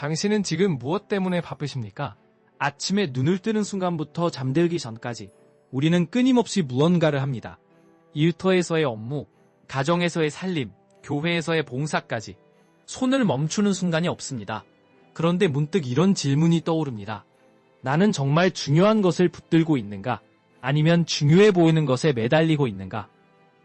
당신은 지금 무엇 때문에 바쁘십니까? 아침에 눈을 뜨는 순간부터 잠들기 전까지 우리는 끊임없이 무언가를 합니다. 일터에서의 업무, 가정에서의 살림, 교회에서의 봉사까지 손을 멈추는 순간이 없습니다. 그런데 문득 이런 질문이 떠오릅니다. 나는 정말 중요한 것을 붙들고 있는가? 아니면 중요해 보이는 것에 매달리고 있는가?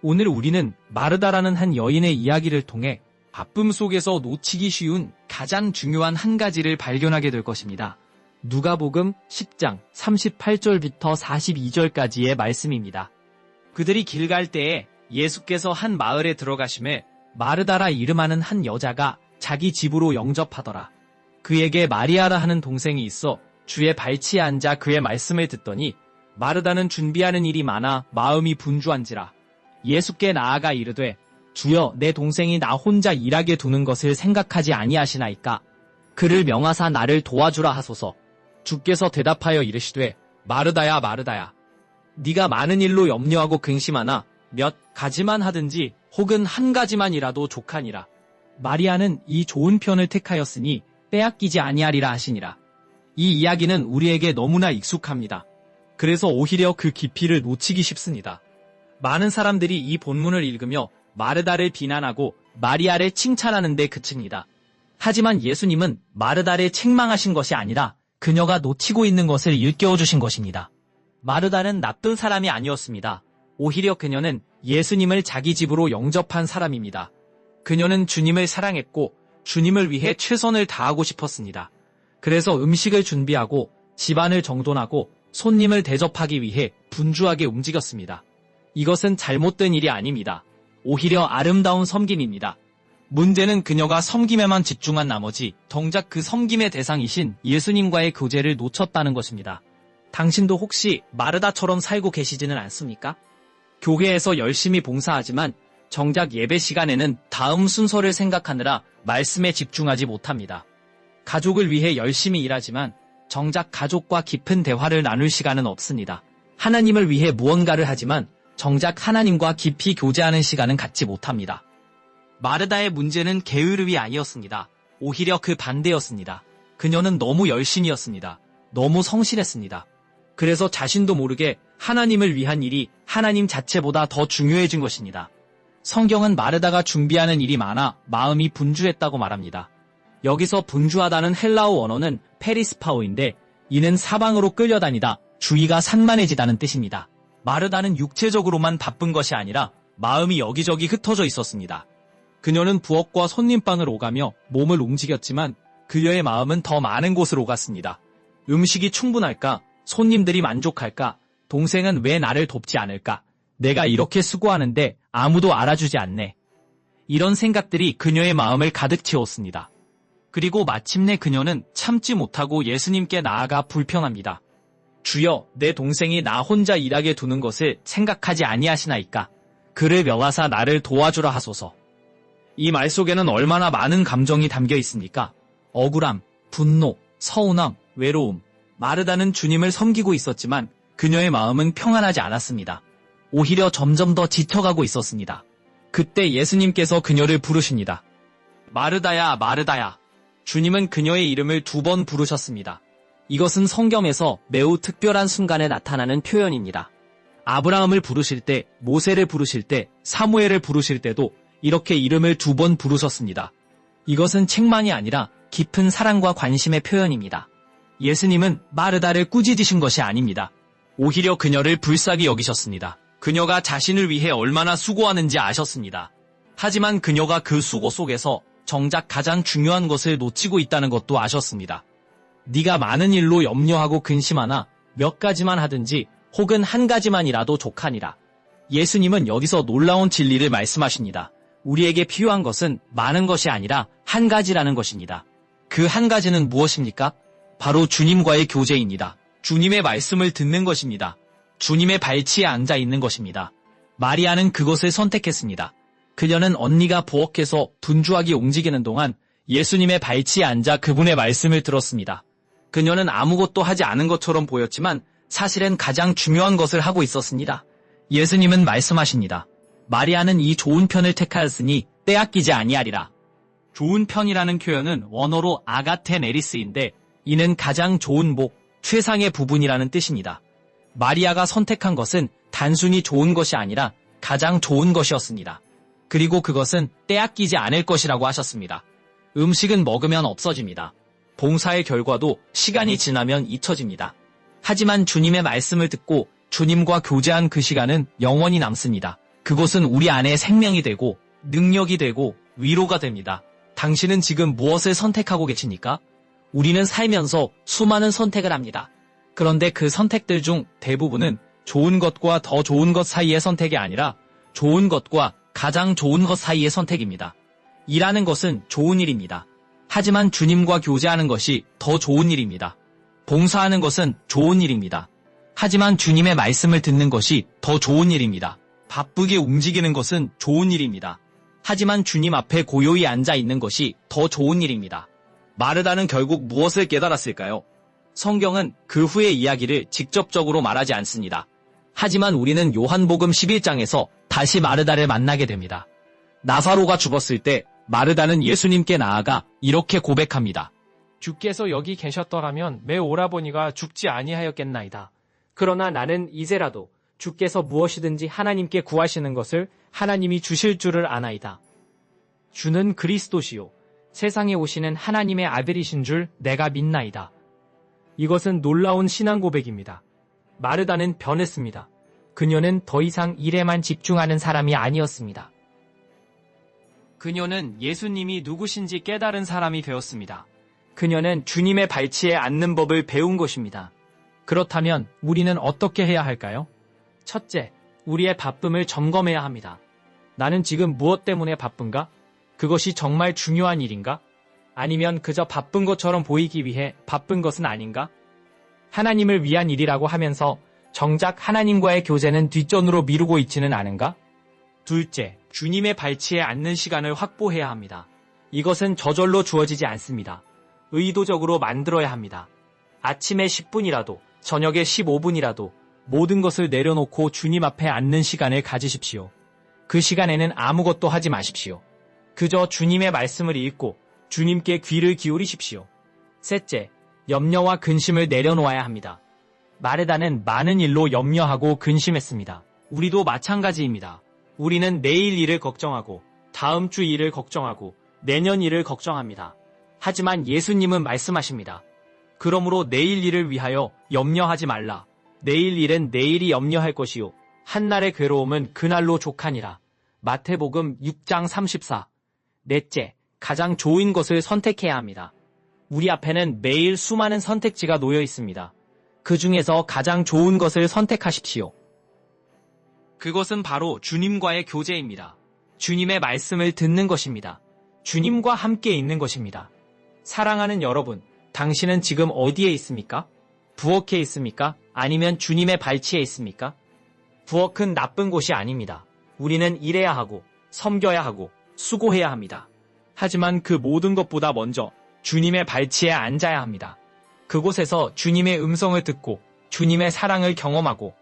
오늘 우리는 마르다라는 한 여인의 이야기를 통해 바쁨 속에서 놓치기 쉬운 가장 중요한 한 가지를 발견하게 될 것입니다. 누가복음 10장 38절부터 42절까지의 말씀입니다. 그들이 길 갈 때에 예수께서 한 마을에 들어가심에 마르다라 이름하는 한 여자가 자기 집으로 영접하더라. 그에게 마리아라 하는 동생이 있어 주의 발치에 앉아 그의 말씀을 듣더니 마르다는 준비하는 일이 많아 마음이 분주한지라. 예수께 나아가 이르되 주여 내 동생이 나 혼자 일하게 두는 것을 생각하지 아니하시나이까. 그를 명하사 나를 도와주라 하소서. 주께서 대답하여 이르시되 마르다야 마르다야 네가 많은 일로 염려하고 근심하나 몇 가지만 하든지 혹은 한 가지만이라도 족하니라. 마리아는 이 좋은 편을 택하였으니 빼앗기지 아니하리라 하시니라. 이 이야기는 우리에게 너무나 익숙합니다. 그래서 오히려 그 깊이를 놓치기 쉽습니다. 많은 사람들이 이 본문을 읽으며 마르다를 비난하고 마리아를 칭찬하는 데 그칩니다. 하지만 예수님은 마르다를 책망하신 것이 아니라 그녀가 놓치고 있는 것을 일깨워주신 것입니다. 마르다는 나쁜 사람이 아니었습니다. 오히려 그녀는 예수님을 자기 집으로 영접한 사람입니다. 그녀는 주님을 사랑했고 주님을 위해 최선을 다하고 싶었습니다. 그래서 음식을 준비하고 집안을 정돈하고 손님을 대접하기 위해 분주하게 움직였습니다. 이것은 잘못된 일이 아닙니다. 오히려 아름다운 섬김입니다. 문제는 그녀가 섬김에만 집중한 나머지 정작 그 섬김의 대상이신 예수님과의 교제를 놓쳤다는 것입니다. 당신도 혹시 마르다처럼 살고 계시지는 않습니까? 교회에서 열심히 봉사하지만 정작 예배 시간에는 다음 순서를 생각하느라 말씀에 집중하지 못합니다. 가족을 위해 열심히 일하지만 정작 가족과 깊은 대화를 나눌 시간은 없습니다. 하나님을 위해 무언가를 하지만 정작 하나님과 깊이 교제하는 시간은 갖지 못합니다. 마르다의 문제는 게으름이 아니었습니다. 오히려 그 반대였습니다. 그녀는 너무 열심이었습니다. 너무 성실했습니다. 그래서 자신도 모르게 하나님을 위한 일이 하나님 자체보다 더 중요해진 것입니다. 성경은 마르다가 준비하는 일이 많아 마음이 분주했다고 말합니다. 여기서 분주하다는 헬라어 원어는 페리스파오인데 이는 사방으로 끌려다니다 주의가 산만해지다는 뜻입니다. 마르다는 육체적으로만 바쁜 것이 아니라 마음이 여기저기 흩어져 있었습니다. 그녀는 부엌과 손님방을 오가며 몸을 움직였지만 그녀의 마음은 더 많은 곳을 오갔습니다. 음식이 충분할까? 손님들이 만족할까? 동생은 왜 나를 돕지 않을까? 내가 이렇게 수고하는데 아무도 알아주지 않네. 이런 생각들이 그녀의 마음을 가득 채웠습니다. 그리고 마침내 그녀는 참지 못하고 예수님께 나아가 불평합니다. 주여, 내 동생이 나 혼자 일하게 두는 것을 생각하지 아니하시나이까? 그를 명하사 나를 도와주라 하소서. 이 말 속에는 얼마나 많은 감정이 담겨 있습니까? 억울함, 분노, 서운함, 외로움. 마르다는 주님을 섬기고 있었지만 그녀의 마음은 평안하지 않았습니다. 오히려 점점 더 지쳐가고 있었습니다. 그때 예수님께서 그녀를 부르십니다. 마르다야, 마르다야. 주님은 그녀의 이름을 2번 부르셨습니다. 이것은 성경에서 매우 특별한 순간에 나타나는 표현입니다. 아브라함을 부르실 때, 모세를 부르실 때, 사무엘을 부르실 때도 이렇게 이름을 2번 부르셨습니다. 이것은 책망이 아니라 깊은 사랑과 관심의 표현입니다. 예수님은 마르다를 꾸짖으신 것이 아닙니다. 오히려 그녀를 불쌍히 여기셨습니다. 그녀가 자신을 위해 얼마나 수고하는지 아셨습니다. 하지만 그녀가 그 수고 속에서 정작 가장 중요한 것을 놓치고 있다는 것도 아셨습니다. 네가 많은 일로 염려하고 근심하나 몇 가지만 하든지 혹은 한 가지만이라도 족하니라. 예수님은 여기서 놀라운 진리를 말씀하십니다. 우리에게 필요한 것은 많은 것이 아니라 한 가지라는 것입니다. 그 한 가지는 무엇입니까? 바로 주님과의 교제입니다. 주님의 말씀을 듣는 것입니다. 주님의 발치에 앉아 있는 것입니다. 마리아는 그것을 선택했습니다. 그녀는 언니가 부엌에서 분주하게 움직이는 동안 예수님의 발치에 앉아 그분의 말씀을 들었습니다. 그녀는 아무것도 하지 않은 것처럼 보였지만 사실은 가장 중요한 것을 하고 있었습니다. 예수님은 말씀하십니다. 마리아는 이 좋은 편을 택하였으니 빼앗기지 아니하리라. 좋은 편이라는 표현은 원어로 아가테네리스인데 이는 가장 좋은 복, 최상의 부분이라는 뜻입니다. 마리아가 선택한 것은 단순히 좋은 것이 아니라 가장 좋은 것이었습니다. 그리고 그것은 떼아끼지 않을 것이라고 하셨습니다. 음식은 먹으면 없어집니다. 봉사의 결과도 시간이 지나면 잊혀집니다. 하지만 주님의 말씀을 듣고 주님과 교제한 그 시간은 영원히 남습니다. 그것은 우리 안에 생명이 되고 능력이 되고 위로가 됩니다. 당신은 지금 무엇을 선택하고 계십니까? 우리는 살면서 수많은 선택을 합니다. 그런데 그 선택들 중 대부분은 좋은 것과 더 좋은 것 사이의 선택이 아니라 좋은 것과 가장 좋은 것 사이의 선택입니다. 일하는 것은 좋은 일입니다. 하지만 주님과 교제하는 것이 더 좋은 일입니다. 봉사하는 것은 좋은 일입니다. 하지만 주님의 말씀을 듣는 것이 더 좋은 일입니다. 바쁘게 움직이는 것은 좋은 일입니다. 하지만 주님 앞에 고요히 앉아 있는 것이 더 좋은 일입니다. 마르다는 결국 무엇을 깨달았을까요? 성경은 그 후의 이야기를 직접적으로 말하지 않습니다. 하지만 우리는 요한복음 11장에서 다시 마르다를 만나게 됩니다. 나사로가 죽었을 때 마르다는 예수님께 나아가 이렇게 고백합니다. 주께서 여기 계셨더라면 내 오라버니가 죽지 아니하였겠나이다. 그러나 나는 이제라도 주께서 무엇이든지 하나님께 구하시는 것을 하나님이 주실 줄을 아나이다. 주는 그리스도시요 세상에 오시는 하나님의 아들이신 줄 내가 믿나이다. 이것은 놀라운 신앙 고백입니다. 마르다는 변했습니다. 그녀는 더 이상 일에만 집중하는 사람이 아니었습니다. 그녀는 예수님이 누구신지 깨달은 사람이 되었습니다. 그녀는 주님의 발치에 앉는 법을 배운 것입니다. 그렇다면 우리는 어떻게 해야 할까요? 첫째, 우리의 바쁨을 점검해야 합니다. 나는 지금 무엇 때문에 바쁜가? 그것이 정말 중요한 일인가? 아니면 그저 바쁜 것처럼 보이기 위해 바쁜 것은 아닌가? 하나님을 위한 일이라고 하면서 정작 하나님과의 교제는 뒷전으로 미루고 있지는 않은가? 둘째, 주님의 발치에 앉는 시간을 확보해야 합니다. 이것은 저절로 주어지지 않습니다. 의도적으로 만들어야 합니다. 아침에 10분이라도, 저녁에 15분이라도 모든 것을 내려놓고 주님 앞에 앉는 시간을 가지십시오. 그 시간에는 아무것도 하지 마십시오. 그저 주님의 말씀을 읽고 주님께 귀를 기울이십시오. 셋째, 염려와 근심을 내려놓아야 합니다. 마르다는 많은 일로 염려하고 근심했습니다. 우리도 마찬가지입니다. 우리는 내일 일을 걱정하고 다음 주 일을 걱정하고 내년 일을 걱정합니다. 하지만 예수님은 말씀하십니다. 그러므로 내일 일을 위하여 염려하지 말라. 내일 일은 내일이 염려할 것이요 한날의 괴로움은 그날로 족하니라. 마태복음 6장 34. 넷째, 가장 좋은 것을 선택해야 합니다. 우리 앞에는 매일 수많은 선택지가 놓여 있습니다. 그 중에서 가장 좋은 것을 선택하십시오. 그것은 바로 주님과의 교제입니다. 주님의 말씀을 듣는 것입니다. 주님과 함께 있는 것입니다. 사랑하는 여러분, 당신은 지금 어디에 있습니까? 부엌에 있습니까? 아니면 주님의 발치에 있습니까? 부엌은 나쁜 곳이 아닙니다. 우리는 일해야 하고, 섬겨야 하고, 수고해야 합니다. 하지만 그 모든 것보다 먼저 주님의 발치에 앉아야 합니다. 그곳에서 주님의 음성을 듣고 주님의 사랑을 경험하고